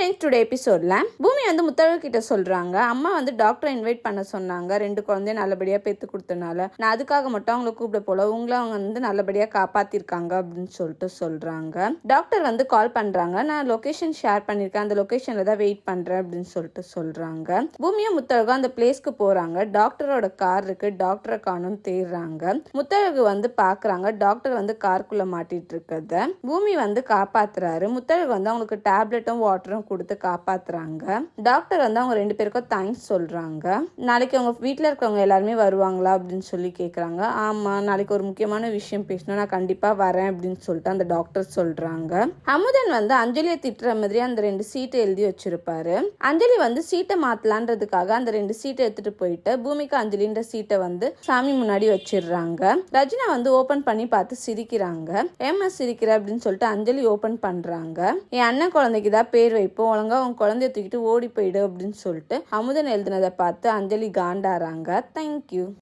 Friends, today எபிசோட்ல பூமி வந்து முத்தழகு கிட்ட சொல்றாங்க, அம்மா வந்து டாக்டரை இன்வைட் பண்ண சொன்னாங்க 2 குழந்தைய நல்லபடியா பெத்து கொடுத்தனால. நான் அதுக்காக மட்டும் அவங்கள கூப்பிட போல, உங்களை அவங்க வந்து நல்லபடியா காப்பாத்திருக்காங்க அப்படின்னு சொல்றாங்க. டாக்டர் வந்து கால் பண்றாங்க, நான் லொகேஷன் ஷேர் பண்ணிருக்கேன், அந்த லொகேஷன்ல தான் வெயிட் பண்றேன் அப்படின்னு சொல்றாங்க. பூமியும் முத்தழகும் அந்த பிளேஸ்க்கு போறாங்க. டாக்டரோட கார் இருக்கு, டாக்டரை காணும் தேடுறாங்க. முத்தழகு வந்து பாக்குறாங்க, டாக்டர் வந்து காருக்குள்ள மாட்டிட்டு இருக்கத பூமி வந்து காப்பாத்துறாரு. முத்தழகு வந்து அவங்களுக்கு டேப்லெட்டும் வாட்டரும் கொடுத்து காப்பாத்துறாங்க. டாக்டர் வந்து அவங்க 2 பேருக்கும் தேங்க்ஸ் சொல்றாங்க. நாளைக்கு அவங்க வீட்டுல இருக்கவங்க எல்லாருமே வருவாங்களா அப்படின்னு சொல்லி கேக்குறாங்க. ஆமா, நாளைக்கு ஒரு முக்கியமான விஷயம் பேசணும், நான் கண்டிப்பா வரேன் அப்படின்னு சொல்லிட்டு அந்த டாக்டர் சொல்றாங்க. அமுதன் வந்து அஞ்சலியை திட்டுற மாதிரி அந்த 2 சீட்டை எழுதி வச்சிருப்பாரு. அஞ்சலி வந்து சீட்டை மாத்தலான்றதுக்காக அந்த 2 சீட்டை எடுத்துட்டு போயிட்டு பூமிக்கு அஞ்சலின்ற சீட்டை வந்து சாமி முன்னாடி வச்சிடுறாங்க. ரஜினா வந்து ஓபன் பண்ணி பார்த்து சிரிக்கிறாங்க. ஏமா சிரிக்கிற அப்படின்னு சொல்லிட்டு அஞ்சலி ஓபன் பண்றாங்க. என் அண்ணன் குழந்தைக்கு தான் பேர் வைப்போம், ஒழுங்கா உன் குழந்தைய தூக்கிட்டு ஓடி போயிடு அப்படின்னு சொல்லிட்டு அமுதன் எழுதினதை பார்த்து அஞ்சலி காண்டாறாங்க. தேங்க்யூ.